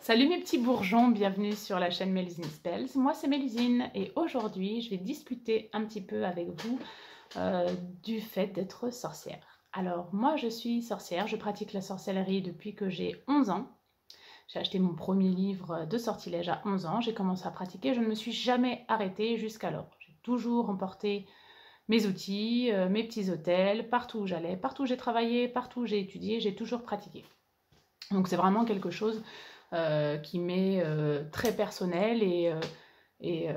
Salut mes petits bourgeons, bienvenue sur la chaîne Mélusine Spells. Moi c'est Mélusine et aujourd'hui je vais discuter un petit peu avec vous du fait d'être sorcière. Alors moi je suis sorcière, je pratique la sorcellerie depuis que j'ai 11 ans. J'ai acheté mon premier livre de sortilège à 11 ans, j'ai commencé à pratiquer, je ne me suis jamais arrêtée jusqu'alors. J'ai toujours emporté mes outils, mes petits hôtels, partout où j'allais, partout où j'ai travaillé, partout où j'ai étudié, j'ai toujours pratiqué. Donc c'est vraiment quelque chose qui m'est très personnel et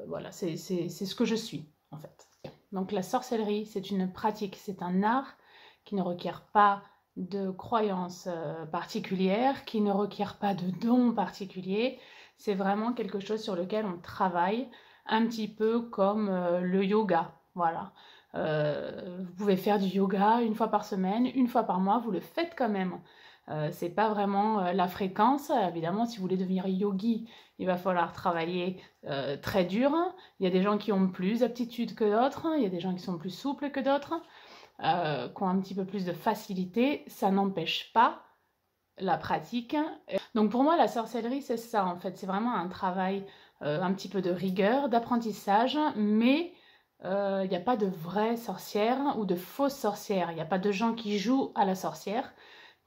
voilà, c'est ce que je suis en fait. Donc la sorcellerie, c'est une pratique, c'est un art qui ne requiert pas de croyances particulières, qui ne requiert pas de dons particuliers. C'est vraiment quelque chose sur lequel on travaille, un petit peu comme le yoga. Voilà. Vous pouvez faire du yoga une fois par semaine, une fois par mois, vous le faites quand même. C'est pas vraiment la fréquence. Évidemment, si vous voulez devenir yogi, il va falloir travailler très dur. Il y a des gens qui ont plus d'aptitude que d'autres, il y a des gens qui sont plus souples que d'autres, qui ont un petit peu plus de facilité. Ça n'empêche pas la pratique. Donc pour moi, la sorcellerie, c'est ça en fait. C'est vraiment un travail un petit peu de rigueur, d'apprentissage, mais il n'y a pas de vraies sorcières ou de fausses sorcières. Il n'y a pas de gens qui jouent à la sorcière.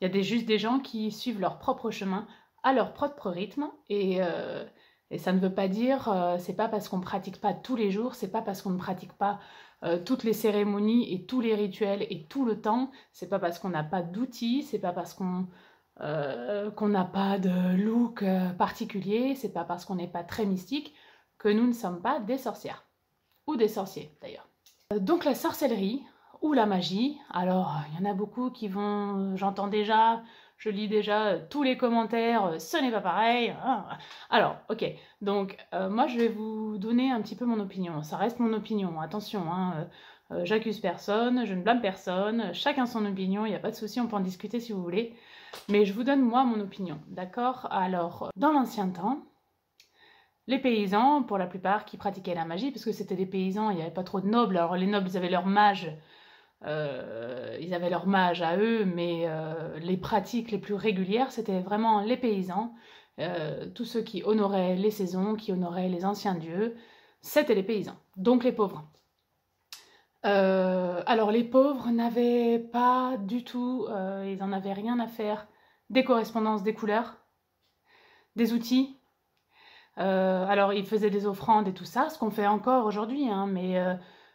Il y a juste des gens qui suivent leur propre chemin, à leur propre rythme, et ça ne veut pas dire, c'est pas parce qu'on ne pratique pas tous les jours, c'est pas parce qu'on ne pratique pas toutes les cérémonies et tous les rituels et tout le temps, c'est pas parce qu'on n'a pas d'outils, c'est pas parce qu'on n'a pas de look particulier, c'est pas parce qu'on n'est pas très mystique que nous ne sommes pas des sorcières, ou des sorciers d'ailleurs. Donc la sorcellerie, ou la magie, alors il y en a beaucoup qui vont, j'entends déjà, je lis déjà tous les commentaires, ce n'est pas pareil. Alors, ok, donc moi je vais vous donner un petit peu mon opinion, ça reste mon opinion, attention, hein, j'accuse personne, je ne blâme personne, chacun son opinion, il n'y a pas de souci, on peut en discuter si vous voulez, mais je vous donne moi mon opinion, d'accord? Alors, dans l'ancien temps, les paysans, pour la plupart, qui pratiquaient la magie, parce que c'était des paysans, il n'y avait pas trop de nobles, alors les nobles ils avaient leur mage, ils avaient leur mage à eux, mais les pratiques les plus régulières, c'était vraiment les paysans, tous ceux qui honoraient les saisons, qui honoraient les anciens dieux, c'était les paysans, donc les pauvres. Alors les pauvres n'avaient pas du tout, ils n'en avaient rien à faire des correspondances des couleurs, des outils. Alors ils faisaient des offrandes et tout ça, ce qu'on fait encore aujourd'hui, hein, mais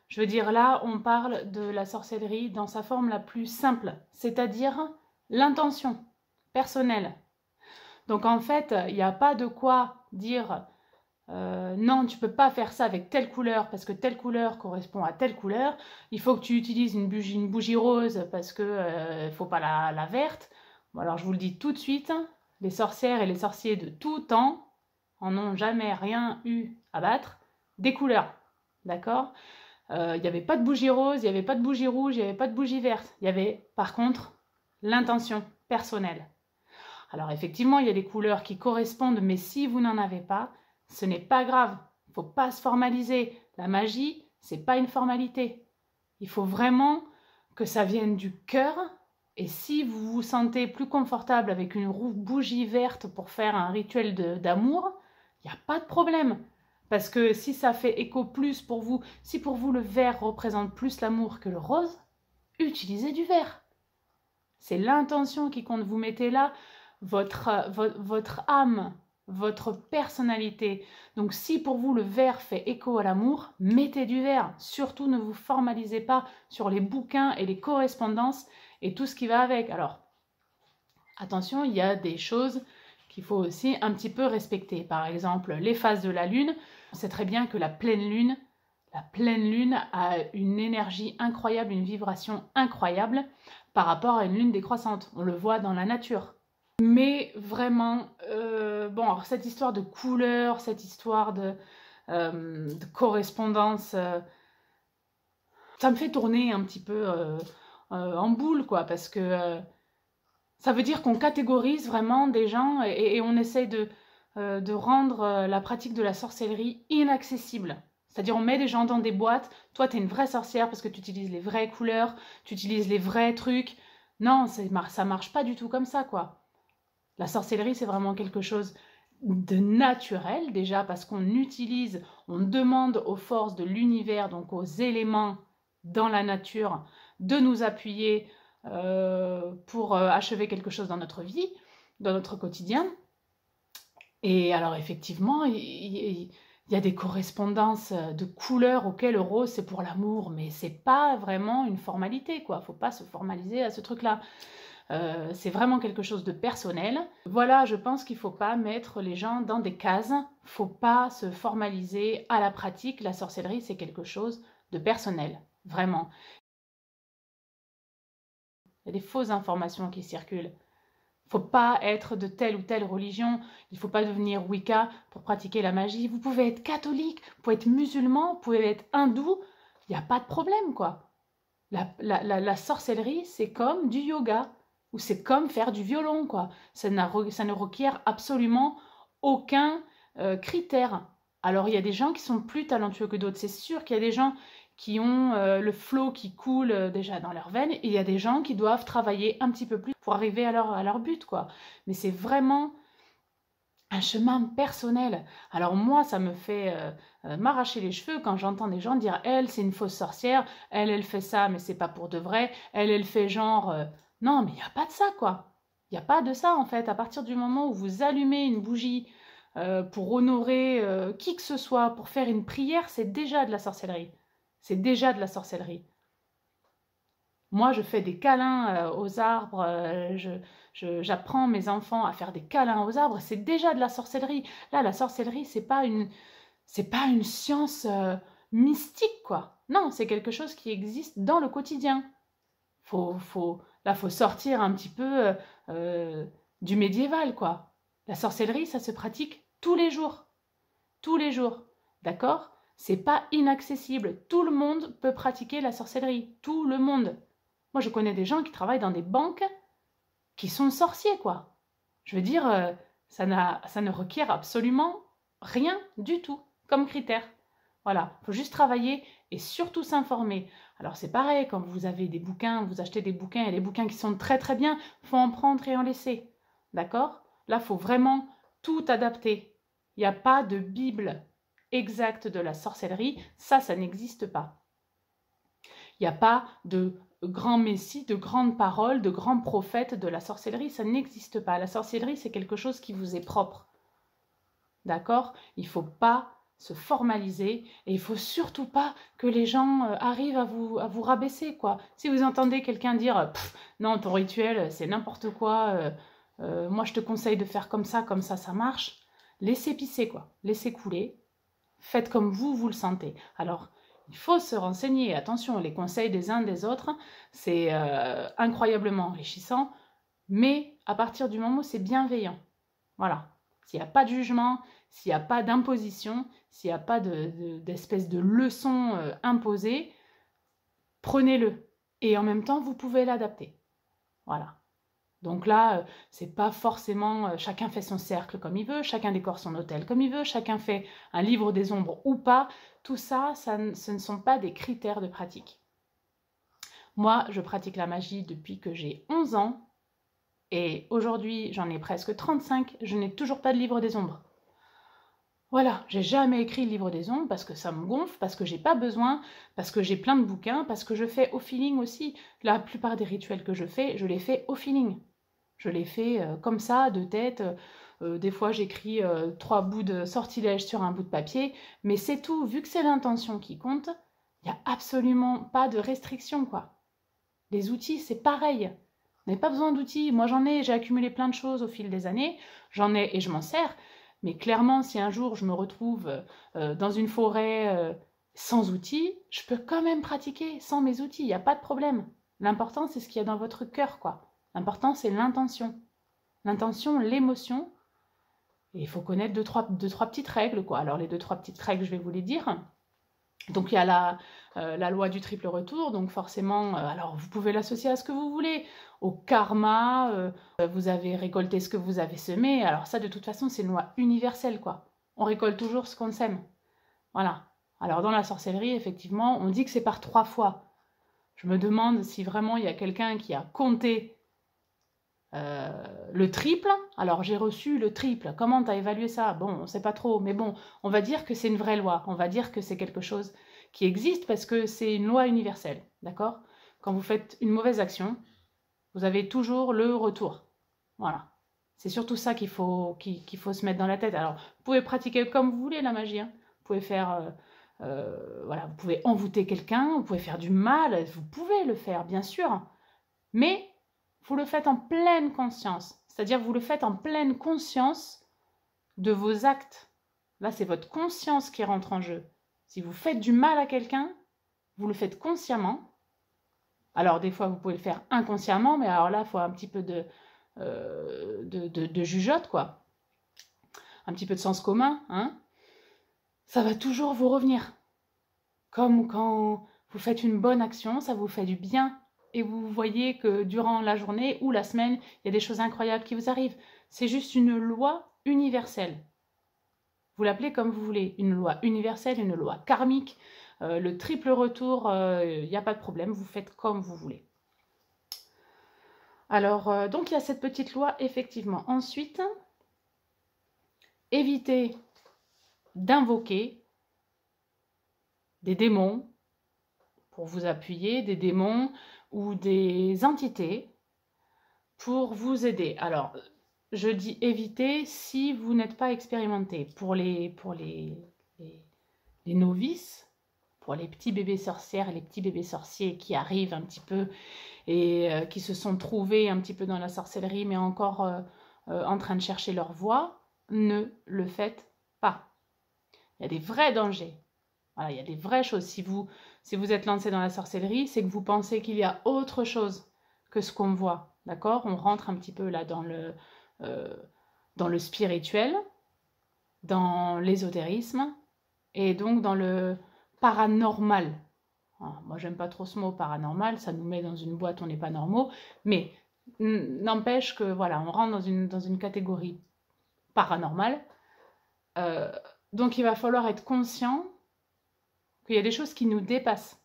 je veux dire, là, on parle de la sorcellerie dans sa forme la plus simple, c'est-à-dire l'intention personnelle. Donc en fait, il n'y a pas de quoi dire non, tu peux pas faire ça avec telle couleur parce que telle couleur correspond à telle couleur. Il faut que tu utilises une bougie rose parce que faut pas la verte. Bon, alors je vous le dis tout de suite, les sorcières et les sorciers de tout temps en ont jamais rien eu à battre des couleurs, d'accord? Il n'y avait pas de bougie rose, il n'y avait pas de bougie rouge, il n'y avait pas de bougie verte. Il y avait par contre l'intention personnelle. Alors effectivement, il y a des couleurs qui correspondent, mais si vous n'en avez pas, ce n'est pas grave. Il ne faut pas se formaliser. La magie, ce n'est pas une formalité. Il faut vraiment que ça vienne du cœur. Et si vous vous sentez plus confortable avec une bougie verte pour faire un rituel d'amour, il n'y a pas de problème. Parce que si ça fait écho plus pour vous, si pour vous le vert représente plus l'amour que le rose, utilisez du vert. C'est l'intention qui compte. Vous mettez là votre âme, votre personnalité. Donc si pour vous le vert fait écho à l'amour, mettez du vert. Surtout ne vous formalisez pas sur les bouquins et les correspondances et tout ce qui va avec. Alors, attention, il y a des choses qu'il faut aussi un petit peu respecter. Par exemple, les phases de la lune. On sait très bien que la pleine lune a une énergie incroyable, une vibration incroyable par rapport à une lune décroissante. On le voit dans la nature. Mais vraiment, bon, alors cette histoire de couleur, cette histoire de correspondance, ça me fait tourner un petit peu en boule, quoi, parce que ça veut dire qu'on catégorise vraiment des gens et on essaye de rendre la pratique de la sorcellerie inaccessible. C'est-à-dire on met des gens dans des boîtes, toi t'es une vraie sorcière parce que tu utilises les vraies couleurs, tu utilises les vrais trucs. Non, ça marche pas du tout comme ça, quoi. La sorcellerie, c'est vraiment quelque chose de naturel, déjà parce qu'on utilise, on demande aux forces de l'univers, donc aux éléments dans la nature, de nous appuyer pour achever quelque chose dans notre vie, dans notre quotidien. Et alors effectivement, il y a des correspondances de couleurs auxquelles le rose c'est pour l'amour, mais c'est pas vraiment une formalité, quoi. Faut pas se formaliser à ce truc-là. C'est vraiment quelque chose de personnel. Voilà, je pense qu'il ne faut pas mettre les gens dans des cases, il ne faut pas se formaliser à la pratique. La sorcellerie, c'est quelque chose de personnel, vraiment. Il y a des fausses informations qui circulent. Il ne faut pas être de telle ou telle religion, il ne faut pas devenir Wicca pour pratiquer la magie. Vous pouvez être catholique, vous pouvez être musulman, vous pouvez être hindou, il n'y a pas de problème, quoi. La sorcellerie, c'est comme du yoga, ou c'est comme faire du violon, quoi. Ça ne requiert absolument aucun critère. Alors, il y a des gens qui sont plus talentueux que d'autres, c'est sûr qu'il y a des gens qui ont le flow qui coule déjà dans leurs veines, et il y a des gens qui doivent travailler un petit peu plus pour arriver à leur but, quoi. Mais c'est vraiment un chemin personnel. Alors moi, ça me fait m'arracher les cheveux quand j'entends des gens dire « Elle, c'est une fausse sorcière, elle fait ça, mais c'est pas pour de vrai, elle fait genre… Non, mais il n'y a pas de ça, quoi. Il n'y a pas de ça, en fait. À partir du moment où vous allumez une bougie pour honorer qui que ce soit, pour faire une prière, c'est déjà de la sorcellerie. C'est déjà de la sorcellerie. Moi, je fais des câlins aux arbres, j'apprends mes enfants à faire des câlins aux arbres, c'est déjà de la sorcellerie. Là, la sorcellerie, c'est pas une science mystique, quoi. Non, c'est quelque chose qui existe dans le quotidien. Là, faut sortir un petit peu du médiéval, quoi. La sorcellerie, ça se pratique tous les jours. Tous les jours, d'accord? C'est pas inaccessible. Tout le monde peut pratiquer la sorcellerie. Tout le monde. Moi, je connais des gens qui travaillent dans des banques qui sont sorciers, quoi. Je veux dire, ça ne requiert absolument rien du tout comme critère. Voilà, il faut juste travailler et surtout s'informer. Alors c'est pareil, quand vous avez des bouquins, vous achetez des bouquins, il y a des bouquins qui sont très très bien, il faut en prendre et en laisser. D'accord? Là, il faut vraiment tout adapter. Il n'y a pas de Bible exacte de la sorcellerie, ça n'existe pas. Il n'y a pas de grands messies, de grandes paroles, de grands prophètes de la sorcellerie, ça n'existe pas. La sorcellerie, c'est quelque chose qui vous est propre. D'accord? Il ne faut pas se formaliser et il ne faut surtout pas que les gens arrivent à vous rabaisser, quoi. Si vous entendez quelqu'un dire « Non, ton rituel, c'est n'importe quoi, moi je te conseille de faire comme ça, ça marche », laissez pisser, quoi. Laissez couler. Faites comme vous le sentez. Alors, il faut se renseigner. Attention, les conseils des uns des autres, c'est incroyablement enrichissant, mais à partir du moment où c'est bienveillant. Voilà. S'il n'y a pas de jugement, s'il n'y a pas d'imposition, s'il n'y a pas d'espèce de leçon imposée, prenez-le. Et en même temps, vous pouvez l'adapter. Voilà. Donc là, c'est pas forcément chacun fait son cercle comme il veut, chacun décore son hôtel comme il veut, chacun fait un livre des ombres ou pas. Tout ça, ce ne sont pas des critères de pratique. Moi, je pratique la magie depuis que j'ai 11 ans et aujourd'hui, j'en ai presque 35, je n'ai toujours pas de livre des ombres. Voilà, j'ai jamais écrit le livre des ombres parce que ça me gonfle, parce que j'ai pas besoin, parce que j'ai plein de bouquins, parce que je fais au feeling aussi. La plupart des rituels que je fais, je les fais au feeling. Je les fais comme ça, de tête. Des fois, j'écris 3 bouts de sortilège sur un bout de papier, mais c'est tout. Vu que c'est l'intention qui compte, il n'y a absolument pas de restriction, quoi. Les outils, c'est pareil. Vous n'avez pas besoin d'outils. Moi, j'ai accumulé plein de choses au fil des années. J'en ai et je m'en sers. Mais clairement, si un jour je me retrouve dans une forêt sans outils, je peux quand même pratiquer sans mes outils. Il n'y a pas de problème. L'important, c'est ce qu'il y a dans votre cœur, quoi. L'important, c'est l'intention. L'intention, l'émotion. Et il faut connaître deux, trois petites règles, quoi. Alors, les 2-3 petites règles, je vais vous les dire. Donc, il y a la loi du triple retour. Donc, forcément, alors, vous pouvez l'associer à ce que vous voulez. Au karma, vous avez récolté ce que vous avez semé. Alors, ça, de toute façon, c'est une loi universelle, quoi. On récolte toujours ce qu'on sème. Voilà. Alors, dans la sorcellerie, effectivement, on dit que c'est par 3 fois. Je me demande si vraiment il y a quelqu'un qui a compté le triple. Alors, j'ai reçu le triple. Comment tu as évalué ça? Bon, on ne sait pas trop, mais bon, on va dire que c'est une vraie loi. On va dire que c'est quelque chose qui existe parce que c'est une loi universelle, d'accord? Quand vous faites une mauvaise action, vous avez toujours le retour. Voilà. C'est surtout ça qu'il faut se mettre dans la tête. Alors, vous pouvez pratiquer comme vous voulez la magie. Hein. Vous pouvez faire... voilà, vous pouvez envoûter quelqu'un, vous pouvez faire du mal, vous pouvez le faire, bien sûr. Mais vous le faites en pleine conscience. C'est-à-dire vous le faites en pleine conscience de vos actes. Là, c'est votre conscience qui rentre en jeu. Si vous faites du mal à quelqu'un, vous le faites consciemment. Alors, des fois, vous pouvez le faire inconsciemment, mais alors là, il faut un petit peu de jugeote, quoi. Un petit peu de sens commun, hein. Ça va toujours vous revenir. Comme quand vous faites une bonne action, ça vous fait du bien. Et vous voyez que durant la journée ou la semaine, il y a des choses incroyables qui vous arrivent. C'est juste une loi universelle. Vous l'appelez comme vous voulez. Une loi universelle, une loi karmique. Le triple retour, il n'y a pas de problème. Vous faites comme vous voulez. Alors, donc il y a cette petite loi, effectivement. Ensuite, évitez d'invoquer des démons pour vous appuyer, des démons ou des entités pour vous aider. Alors, je dis éviter si vous n'êtes pas expérimenté. Pour les novices, pour les petits bébés sorcières et les petits bébés sorciers qui arrivent un petit peu et qui se sont trouvés un petit peu dans la sorcellerie, mais encore en train de chercher leur voie, ne le faites pas. Il y a des vrais dangers. Voilà, il y a des vraies choses. Si vous êtes lancé dans la sorcellerie, c'est que vous pensez qu'il y a autre chose que ce qu'on voit. D'accord? On rentre un petit peu là dans le spirituel, dans l'ésotérisme et donc dans le paranormal. Alors, moi, j'aime pas trop ce mot paranormal, ça nous met dans une boîte, on n'est pas normaux, mais n'empêche que voilà, on rentre dans une catégorie paranormale. Donc, il va falloir être conscient qu'il y a des choses qui nous dépassent.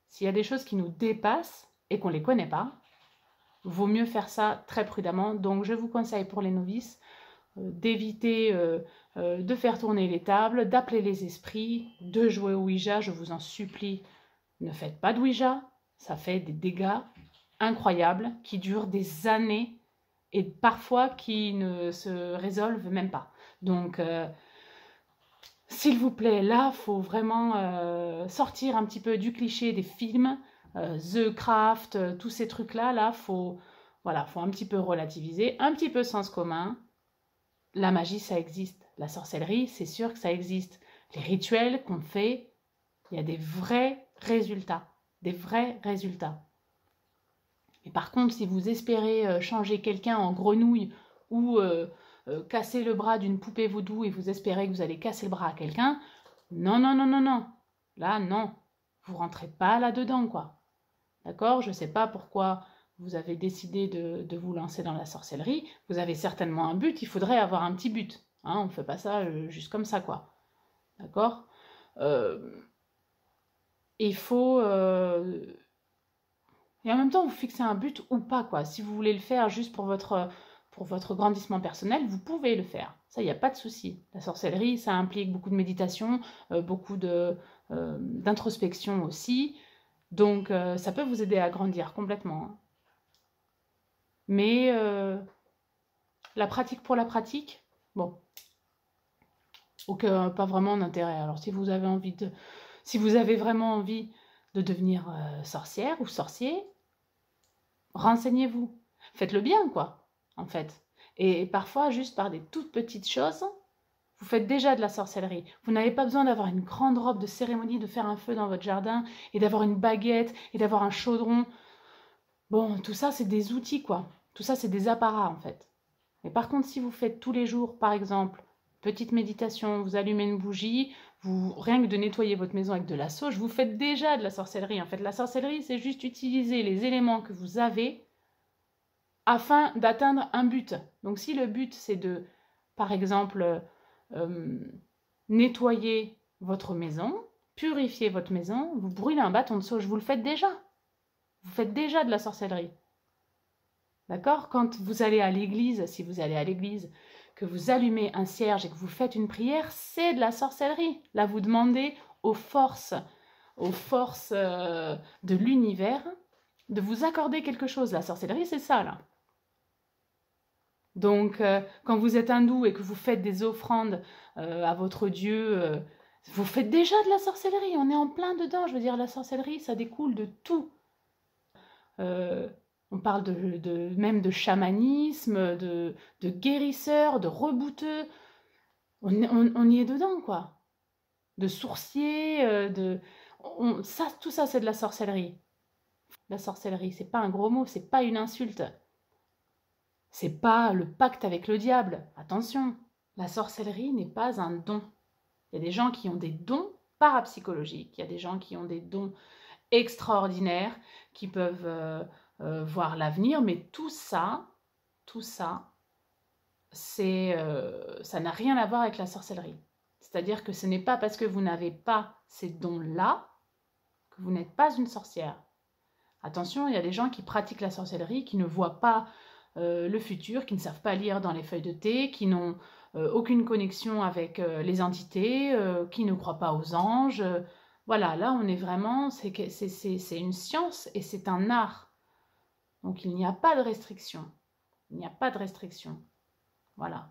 S'il y a des choses qui nous dépassent et qu'on ne les connaît pas, vaut mieux faire ça très prudemment. Donc, je vous conseille pour les novices d'éviter de faire tourner les tables, d'appeler les esprits, de jouer au Ouija. Je vous en supplie, ne faites pas de Ouija. Ça fait des dégâts incroyables qui durent des années et parfois qui ne se résolvent même pas. Donc, s'il vous plaît, là, il faut vraiment sortir un petit peu du cliché des films, The Craft, tous ces trucs-là, là, faut un petit peu relativiser, un petit peu sens commun. La magie, ça existe. La sorcellerie, c'est sûr que ça existe. Les rituels qu'on fait, il y a des vrais résultats. Des vrais résultats. Et par contre, si vous espérez changer quelqu'un en grenouille ou casser le bras d'une poupée vaudou et vous espérez que vous allez casser le bras à quelqu'un, non, non, non, non, non. Là, non. Vous rentrez pas là-dedans, quoi. D'accord? Je ne sais pas pourquoi vous avez décidé de vous lancer dans la sorcellerie. Vous avez certainement un but. Il faudrait avoir un petit but. Hein, on ne fait pas ça juste comme ça, quoi. D'accord? Il faut... Et en même temps, vous fixez un but ou pas, quoi. Si vous voulez le faire juste pour votre grandissement personnel, vous pouvez le faire. Ça, il n'y a pas de souci. La sorcellerie, ça implique beaucoup de méditation, beaucoup d'introspection aussi. Donc, ça peut vous aider à grandir complètement. Hein. Mais la pratique pour la pratique, bon, pas vraiment d'intérêt. Alors, si vous avez vraiment envie de devenir sorcière ou sorcier, renseignez-vous. Faites-le bien, quoi, en fait. Et parfois, juste par des toutes petites choses, vous faites déjà de la sorcellerie. Vous n'avez pas besoin d'avoir une grande robe de cérémonie, de faire un feu dans votre jardin, et d'avoir une baguette, et d'avoir un chaudron. Bon, tout ça, c'est des outils, quoi. Tout ça, c'est des apparats, en fait. Mais par contre, si vous faites tous les jours, par exemple, petite méditation, vous allumez une bougie, rien que de nettoyer votre maison avec de la sauge, vous faites déjà de la sorcellerie. En fait, la sorcellerie, c'est juste utiliser les éléments que vous avez afin d'atteindre un but. Donc, si le but, c'est de, par exemple, nettoyer votre maison, purifier votre maison, vous brûlez un bâton de sauge, vous le faites déjà. Vous faites déjà de la sorcellerie. D'accord? Quand vous allez à l'église, si vous allez à l'église, que vous allumez un cierge et que vous faites une prière, c'est de la sorcellerie. Là, vous demandez aux forces de l'univers de vous accorder quelque chose. La sorcellerie, c'est ça, là. Donc, quand vous êtes hindou et que vous faites des offrandes à votre Dieu, vous faites déjà de la sorcellerie. On est en plein dedans. Je veux dire, la sorcellerie, ça découle de tout. On parle même de chamanisme, de guérisseurs, de rebouteux. On y est dedans, quoi. De sourciers, tout ça, c'est de la sorcellerie. La sorcellerie, c'est pas un gros mot, c'est pas une insulte. C'est pas le pacte avec le diable. Attention, la sorcellerie n'est pas un don. Il y a des gens qui ont des dons parapsychologiques, il y a des gens qui ont des dons extraordinaires, qui peuvent voir l'avenir, mais tout ça, ça n'a rien à voir avec la sorcellerie. C'est-à-dire que ce n'est pas parce que vous n'avez pas ces dons-là que vous n'êtes pas une sorcière. Attention, il y a des gens qui pratiquent la sorcellerie, qui ne voient pas le futur, qui ne savent pas lire dans les feuilles de thé, qui n'ont aucune connexion avec les entités, qui ne croient pas aux anges. Voilà, là on est vraiment, c'est une science et c'est un art. Donc il n'y a pas de restriction. Il n'y a pas de restriction. Voilà.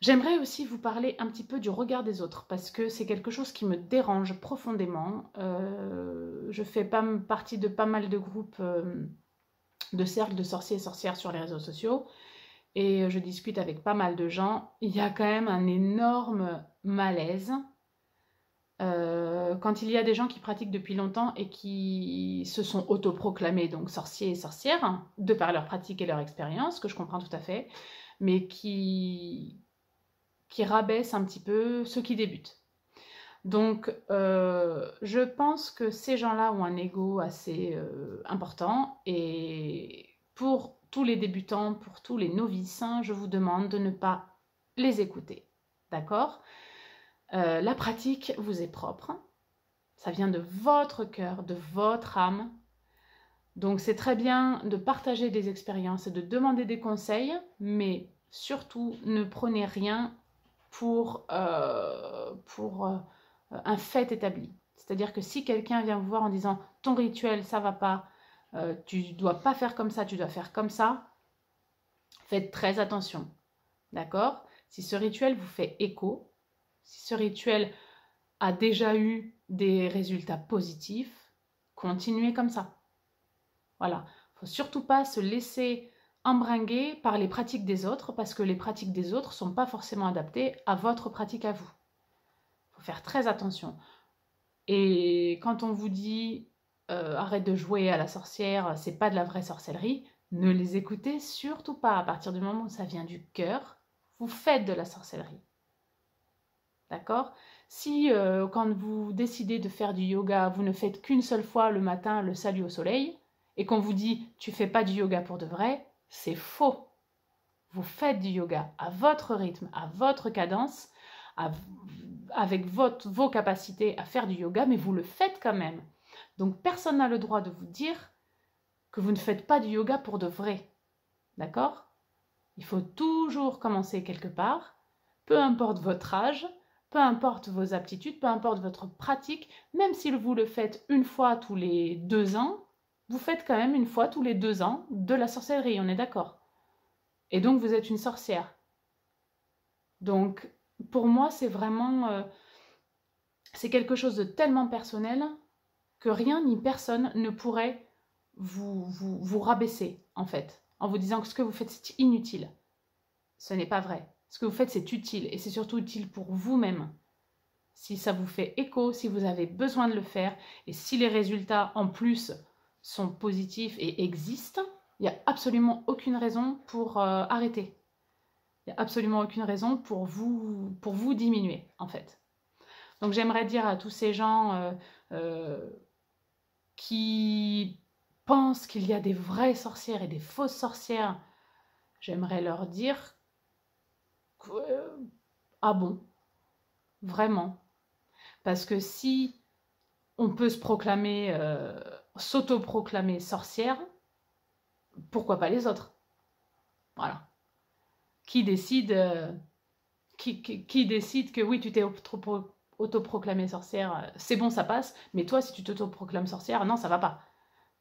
J'aimerais aussi vous parler un petit peu du regard des autres parce que c'est quelque chose qui me dérange profondément. Je fais partie de pas mal de groupes de cercles de sorciers et sorcières sur les réseaux sociaux et je discute avec pas mal de gens. Il y a quand même un énorme malaise quand il y a des gens qui pratiquent depuis longtemps et qui se sont autoproclamés donc sorciers et sorcières de par leur pratique et leur expérience, que je comprends tout à fait, mais qui rabaissent un petit peu ceux qui débutent. Donc, je pense que ces gens-là ont un ego assez important et pour tous les débutants, pour tous les novices, je vous demande de ne pas les écouter. D'accord? La pratique vous est propre. Ça vient de votre cœur, de votre âme. Donc, c'est très bien de partager des expériences et de demander des conseils, mais surtout, ne prenez rien pour un fait établi. C'est-à-dire que si quelqu'un vient vous voir en disant « ton rituel, ça va pas, tu ne dois pas faire comme ça, tu dois faire comme ça », faites très attention. D'accord? Si ce rituel vous fait écho, si ce rituel a déjà eu des résultats positifs, continuez comme ça. Voilà. Il ne faut surtout pas se laisser embringuer par les pratiques des autres parce que les pratiques des autres ne sont pas forcément adaptées à votre pratique à vous. Il faut faire très attention. Et quand on vous dit arrête de jouer à la sorcière, c'est pas de la vraie sorcellerie, ne les écoutez surtout pas. À partir du moment où ça vient du cœur, vous faites de la sorcellerie. D'accord? Si quand vous décidez de faire du yoga, vous ne faites qu'une seule fois le matin le salut au soleil, et qu'on vous dit tu fais pas du yoga pour de vrai, c'est faux. Vous faites du yoga à votre rythme, à votre cadence, avec vos capacités à faire du yoga, mais vous le faites quand même. Donc personne n'a le droit de vous dire que vous ne faites pas du yoga pour de vrai. D'accord? Il faut toujours commencer quelque part, peu importe votre âge, peu importe vos aptitudes, peu importe votre pratique, même si vous le faites une fois tous les 2 ans, vous faites quand même une fois tous les 2 ans de la sorcellerie, on est d'accord? Et donc vous êtes une sorcière. Donc pour moi c'est vraiment c'est quelque chose de tellement personnel que rien ni personne ne pourrait vous rabaisser en fait, en vous disant que ce que vous faites c'est inutile. Ce n'est pas vrai. Ce que vous faites c'est utile et c'est surtout utile pour vous-même. Si ça vous fait écho, si vous avez besoin de le faire et si les résultats en plus sont positifs et existent, il n'y a absolument aucune raison pour arrêter. Il n'y a absolument aucune raison pour vous diminuer, en fait. Donc j'aimerais dire à tous ces gens qui pensent qu'il y a des vraies sorcières et des fausses sorcières, j'aimerais leur dire que, ah bon, vraiment. Parce que si on peut s'autoproclamer sorcière, pourquoi pas les autres? Voilà. Qui décide, qui décide que oui, tu t'es autoproclamée sorcière, c'est bon, ça passe, mais toi, si tu t'autoproclames sorcière, non, ça va pas.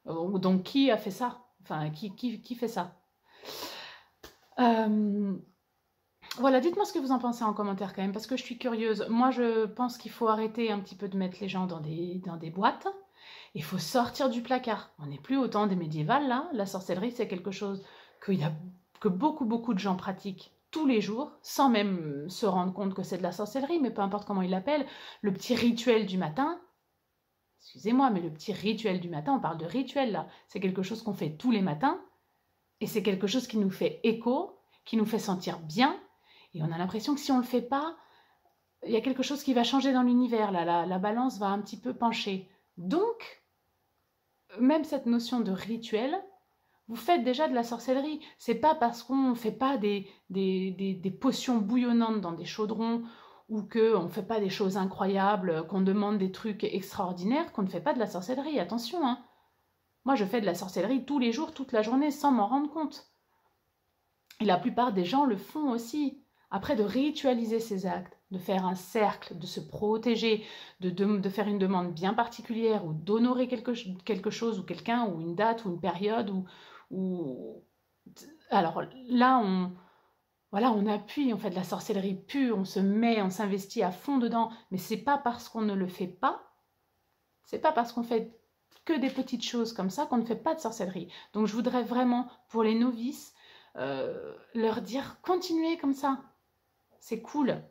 Donc, qui a fait ça? Enfin, qui fait ça? Voilà, dites-moi ce que vous en pensez en commentaire quand même, parce que je suis curieuse. Moi, je pense qu'il faut arrêter un petit peu de mettre les gens dans des boîtes. Il faut sortir du placard. On n'est plus au temps des médiévales, là. La sorcellerie, c'est quelque chose que beaucoup de gens pratiquent tous les jours, sans même se rendre compte que c'est de la sorcellerie, mais peu importe comment ils l'appellent. Le petit rituel du matin, excusez-moi, mais le petit rituel du matin, on parle de rituel, là. C'est quelque chose qu'on fait tous les matins, et c'est quelque chose qui nous fait écho, qui nous fait sentir bien, et on a l'impression que si on ne le fait pas, il y a quelque chose qui va changer dans l'univers, là, la balance va un petit peu pencher. Donc, même cette notion de rituel, vous faites déjà de la sorcellerie. C'est pas parce qu'on ne fait pas des potions bouillonnantes dans des chaudrons ou qu'on ne fait pas des choses incroyables, qu'on demande des trucs extraordinaires, qu'on ne fait pas de la sorcellerie. Attention, hein. Moi, je fais de la sorcellerie tous les jours, toute la journée, sans m'en rendre compte. Et la plupart des gens le font aussi. Après, de ritualiser ces actes, de faire un cercle, de se protéger, de faire une demande bien particulière ou d'honorer quelque chose ou quelqu'un ou une date ou une période ou... Alors là, voilà, on appuie, on fait de la sorcellerie pure, on se met, on s'investit à fond dedans, mais c'est pas parce qu'on ne le fait pas, c'est pas parce qu'on fait que des petites choses comme ça qu'on ne fait pas de sorcellerie. Donc je voudrais vraiment, pour les novices, leur dire, continuez comme ça, c'est cool.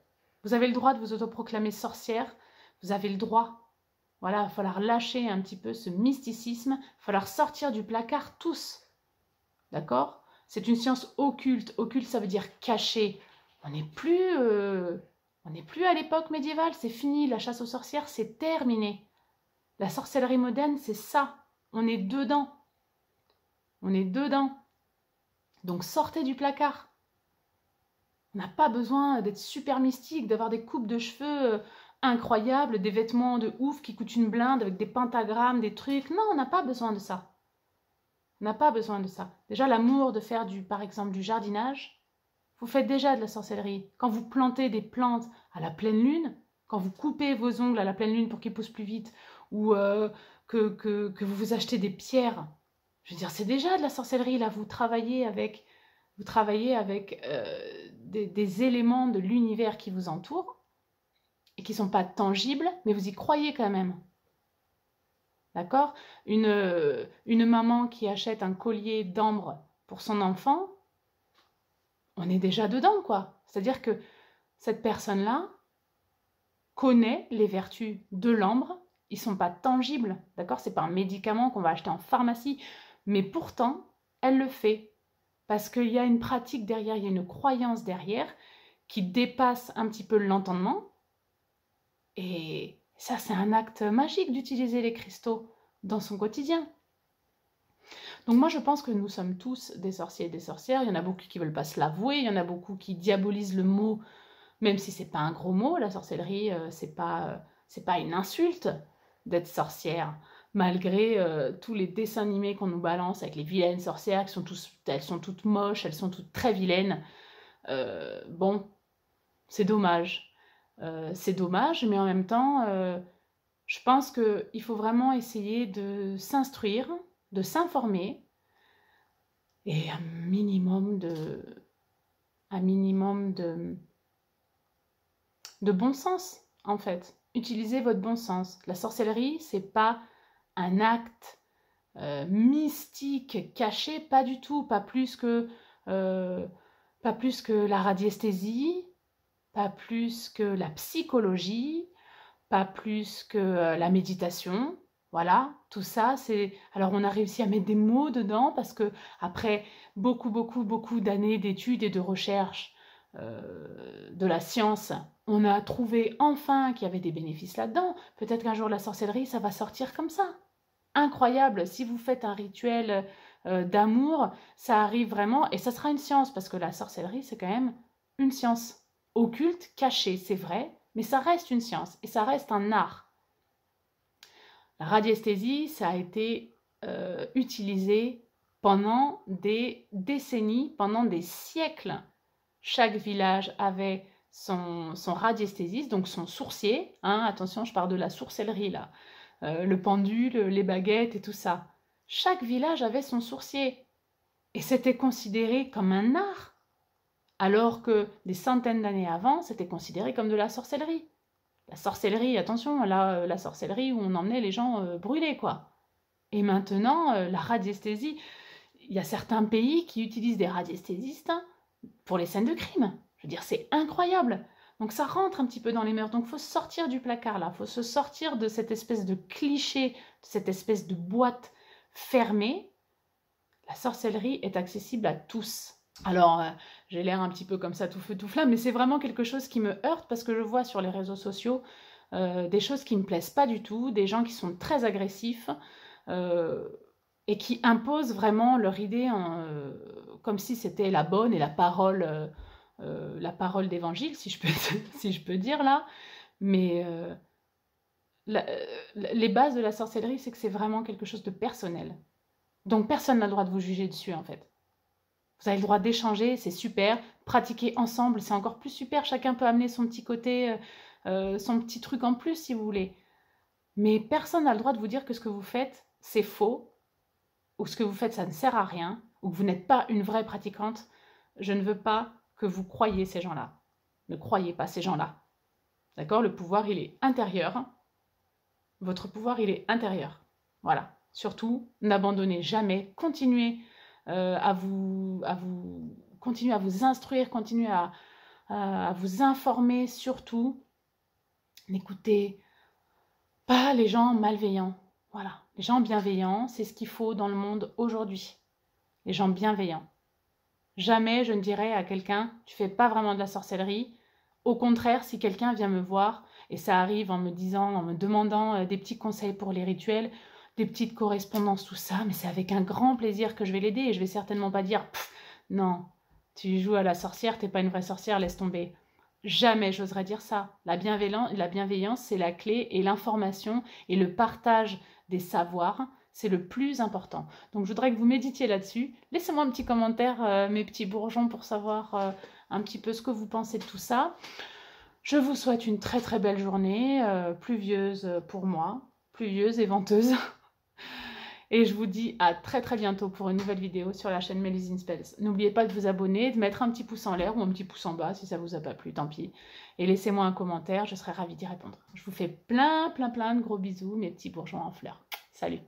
Vous avez le droit de vous autoproclamer sorcière, vous avez le droit. Voilà, il va falloir lâcher un petit peu ce mysticisme, il va falloir sortir du placard tous. D'accord? C'est une science occulte. Occulte, ça veut dire caché. On n'est plus à l'époque médiévale, c'est fini. La chasse aux sorcières, c'est terminé. La sorcellerie moderne, c'est ça. On est dedans. On est dedans. Donc sortez du placard. On n'a pas besoin d'être super mystique, d'avoir des coupes de cheveux incroyables, des vêtements de ouf qui coûtent une blinde avec des pentagrammes, des trucs. Non, on n'a pas besoin de ça. On n'a pas besoin de ça. Déjà, l'amour de faire par exemple, du jardinage, vous faites déjà de la sorcellerie. Quand vous plantez des plantes à la pleine lune, quand vous coupez vos ongles à la pleine lune pour qu'ils poussent plus vite, ou que vous achetez des pierres, je veux dire, c'est déjà de la sorcellerie. Là, vous travaillez avec des éléments de l'univers qui vous entourent et qui ne sont pas tangibles, mais vous y croyez quand même. D'accord? Une maman qui achète un collier d'ambre pour son enfant, on est déjà dedans, quoi. C'est-à-dire que cette personne-là connaît les vertus de l'ambre, ils ne sont pas tangibles, d'accord? Ce n'est pas un médicament qu'on va acheter en pharmacie, mais pourtant, elle le fait. Parce qu'il y a une pratique derrière, il y a une croyance derrière qui dépasse un petit peu l'entendement. Et ça, c'est un acte magique d'utiliser les cristaux dans son quotidien. Donc moi, je pense que nous sommes tous des sorciers et des sorcières. Il y en a beaucoup qui ne veulent pas se l'avouer, il y en a beaucoup qui diabolisent le mot, même si ce n'est pas un gros mot. La sorcellerie, c'est pas une insulte d'être sorcière. Malgré tous les dessins animés qu'on nous balance avec les vilaines sorcières, elles sont toutes moches, elles sont toutes très vilaines. Bon, c'est dommage. C'est dommage, mais en même temps, je pense qu'il faut vraiment essayer de s'instruire, de s'informer, et un minimum de bon sens, en fait. Utilisez votre bon sens. La sorcellerie, c'est pas un acte mystique, caché, pas du tout, pas plus que la radiesthésie, pas plus que la psychologie, pas plus que la méditation. Voilà, tout ça, c'est... Alors, on a réussi à mettre des mots dedans parce que après beaucoup d'années d'études et de recherches de la science, on a trouvé enfin qu'il y avait des bénéfices là-dedans. Peut-être qu'un jour, la sorcellerie, ça va sortir comme ça. Incroyable, si vous faites un rituel d'amour, ça arrive vraiment, et ça sera une science, parce que la sorcellerie, c'est quand même une science occulte, cachée, c'est vrai, mais ça reste une science, et ça reste un art. La radiesthésie, ça a été utilisé pendant des décennies, pendant des siècles. Chaque village avait son radiesthésiste, donc son sourcier. Hein, attention, je parle de la sorcellerie là. Le pendule, les baguettes et tout ça. Chaque village avait son sourcier. Et c'était considéré comme un art. Alors que des centaines d'années avant, c'était considéré comme de la sorcellerie. La sorcellerie, attention, là, la sorcellerie où on emmenait les gens brûlés, quoi. Et maintenant, la radiesthésie, il y a certains pays qui utilisent des radiesthésistes pour les scènes de crime. Je veux dire, c'est incroyable. Donc ça rentre un petit peu dans les mœurs. Donc il faut sortir du placard là, il faut se sortir de cette espèce de cliché, de cette espèce de boîte fermée. La sorcellerie est accessible à tous. Alors, j'ai l'air un petit peu comme ça, tout feu, tout flamme, mais c'est vraiment quelque chose qui me heurte parce que je vois sur les réseaux sociaux des choses qui ne me plaisent pas du tout, des gens qui sont très agressifs et qui imposent vraiment leur idée comme si c'était la bonne et la parole d'évangile, si je peux dire là. Mais les bases de la sorcellerie, c'est que c'est vraiment quelque chose de personnel. Donc personne n'a le droit de vous juger dessus, en fait. Vous avez le droit d'échanger, c'est super. Pratiquer ensemble, c'est encore plus super. Chacun peut amener son petit côté, son petit truc en plus, si vous voulez. Mais personne n'a le droit de vous dire que ce que vous faites, c'est faux, ou ce que vous faites, ça ne sert à rien, ou que vous n'êtes pas une vraie pratiquante. Je ne veux pas que vous croyiez ces gens-là. Ne croyez pas ces gens-là. D'accord? Le pouvoir, il est intérieur. Votre pouvoir, il est intérieur. Voilà. Surtout, n'abandonnez jamais. Continuez continuez à vous instruire, continuez à vous informer. Surtout, n'écoutez pas les gens malveillants. Voilà. Les gens bienveillants, c'est ce qu'il faut dans le monde aujourd'hui. Les gens bienveillants. Jamais je ne dirais à quelqu'un, tu fais pas vraiment de la sorcellerie. Au contraire, si quelqu'un vient me voir, et ça arrive en me demandant des petits conseils pour les rituels, des petites correspondances, tout ça, mais c'est avec un grand plaisir que je vais l'aider et je vais certainement pas dire « Non, tu joues à la sorcière, t'es pas une vraie sorcière, laisse tomber ». Jamais j'oserais dire ça. La bienveillance, c'est la clé et l'information et le partage des savoirs, c'est le plus important. Donc je voudrais que vous méditiez là-dessus. Laissez-moi un petit commentaire, mes petits bourgeons, pour savoir un petit peu ce que vous pensez de tout ça. Je vous souhaite une très très belle journée, pluvieuse pour moi, pluvieuse et venteuse. Et je vous dis à très très bientôt pour une nouvelle vidéo sur la chaîne Mélusine Spells. N'oubliez pas de vous abonner, de mettre un petit pouce en l'air ou un petit pouce en bas si ça vous a pas plu, tant pis. Et laissez-moi un commentaire, je serai ravie d'y répondre. Je vous fais plein de gros bisous, mes petits bourgeons en fleurs. Salut!